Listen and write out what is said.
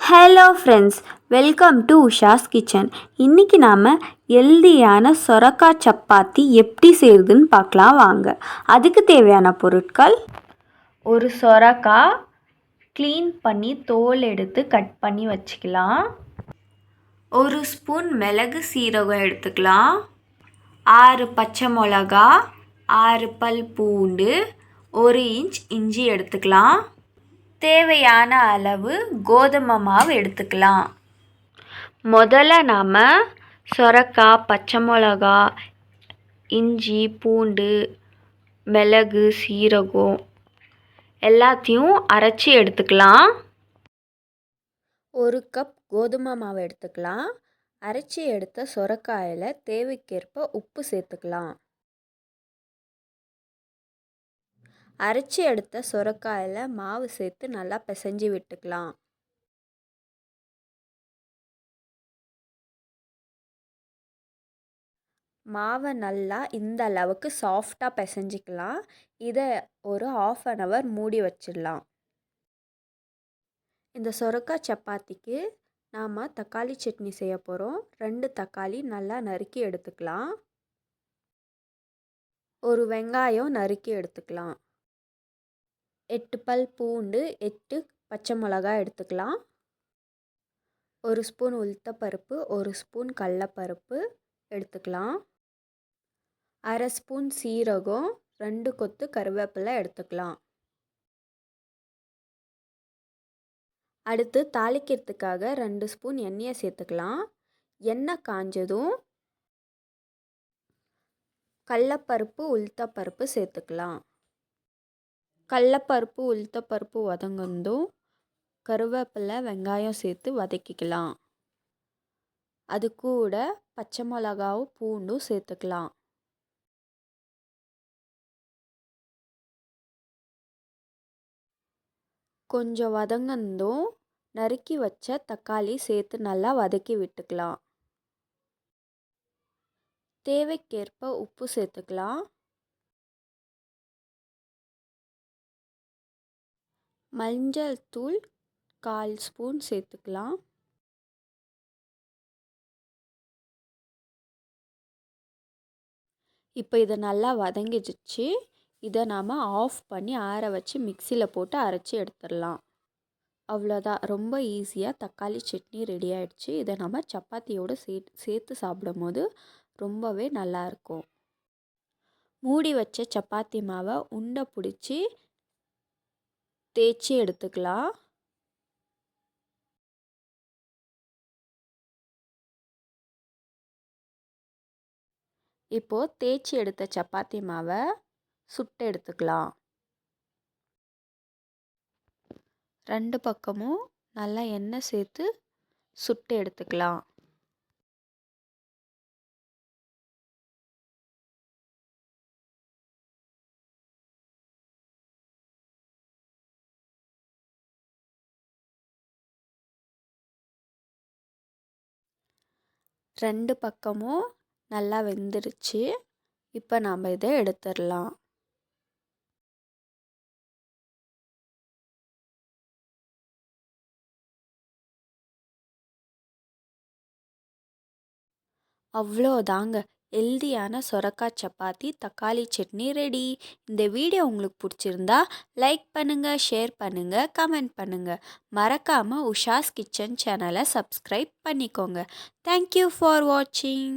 Hello friends, welcome to Usha's kitchen. இன்றைக்கி நாம் ஹெல்தியான சொரக்காய் சப்பாத்தி எப்படி செய்யுதுன்னு பார்க்கலாம் வாங்க. அதுக்கு தேவையான பொருட்கள்: ஒரு சொரக்காய் க்ளீன் பண்ணி தோல் எடுத்து கட் பண்ணி வச்சுக்கலாம். ஒரு ஸ்பூன் மிளகு சீரகம் எடுத்துக்கலாம். 6 பச்சை மிளகா, 6 பல் பூண்டு, 1 இன்ச் இஞ்சி எடுத்துக்கலாம். தேவையான அளவு கோதுமை மாவு எடுத்துக்கலாம். முதல்ல நாம் சொரக்காய், பச்சை மிளகா, இஞ்சி, பூண்டு, மிளகு, சீரகம் எல்லாத்தையும் அரைச்சி எடுத்துக்கலாம். 1 கப் கோதுமை மாவு எடுத்துக்கலாம். அரைச்சி எடுத்த சொரக்காயில் தேவைக்கேற்ப உப்பு சேர்த்துக்கலாம். அரைச்சி எடுத்த சொரக்காயில் மாவு சேர்த்து நல்லா பிசைஞ்சு விட்டுக்கலாம். மாவை நல்லா இந்த அளவுக்கு சாஃப்டாக பிசைஞ்சிக்கலாம். இதை ஒரு 1/2 hour மூடி வச்சிடலாம். இந்த சொரக்காய் சப்பாத்திக்கு நாம் தக்காளி சட்னி செய்ய போகிறோம். 2 தக்காளி நல்லா நறுக்கி எடுத்துக்கலாம். 1 வெங்காயம் நறுக்கி எடுத்துக்கலாம். 8 பல் பூண்டு, 8 பச்சை மிளகாய் எடுத்துக்கலாம். 1 ஸ்பூன் உளுத்தப்பருப்பு, 1 ஸ்பூன் கடலைப்பருப்பு எடுத்துக்கலாம். 1/2 ஸ்பூன் சீரகம், 2 கொத்து கருவேப்பிலை எடுத்துக்கலாம். அடுத்து தாளிக்கிறதுக்காக 2 ஸ்பூன் எண்ணெயை சேர்த்துக்கலாம். எண்ணெய் காஞ்சதும் கடலைப்பருப்பு, உளுத்தப்பருப்பு சேர்த்துக்கலாம். கடலைப்பருப்பு, உளுத்தப்பருப்பு வதங்கந்தும் கருவேப்பிலை, வெங்காயம் சேர்த்து வதக்கிக்கலாம். அது கூட பச்சை மிளகாவும் பூண்டும் சேர்த்துக்கலாம். கொஞ்சம் வதங்கந்தும் நறுக்கி வச்ச தக்காளி சேர்த்து நல்லா வதக்கி விட்டுக்கலாம். தேவைக்கேற்ப உப்பு சேர்த்துக்கலாம். மஞ்சள் தூள் 1/4 ஸ்பூன் சேர்த்துக்கலாம். இப்போ இதை நல்லா வதங்கிடுச்சு. இதை நாம் ஆஃப் பண்ணி ஆற வச்சு மிக்சியில் போட்டு அரைச்சி எடுத்துடலாம். அவ்வளோதான், ரொம்ப ஈஸியாக தக்காளி சட்னி ரெடி ஆகிடுச்சு. இதை நம்ம சப்பாத்தியோடு சேர்த்து சாப்பிடும் போது ரொம்பவே நல்லாயிருக்கும். மூடி வச்ச சப்பாத்தி மாவை உண்டை பிடிச்சி தேய்ச்சி எடுத்துக்கலாம். இப்போது தேய்ச்சி எடுத்த சப்பாத்தி மாவை சுட்டு எடுத்துக்கலாம். 2 பக்கமும் நல்லா எண்ணெய் சேர்த்து சுட்டு எடுத்துக்கலாம். ரெண்டு பக்கமும் நல்லா வெந்துருச்சு. இப்போ நாம் இதை எடுத்துடலாம். அவ்வளோதாங்க, ஹெல்தியான சொரக்காய் சப்பாத்தி தக்காளி சட்னி ரெடி. இந்த வீடியோ உங்களுக்கு பிடிச்சிருந்தா லைக் பண்ணுங்கள், ஷேர் பண்ணுங்கள், கமெண்ட் பண்ணுங்கள். மறக்காமல் உஷாஸ் கிச்சன் சேனலை சப்ஸ்கிரைப் பண்ணிக்கோங்க. தேங்க்யூ ஃபார் வாட்சிங்.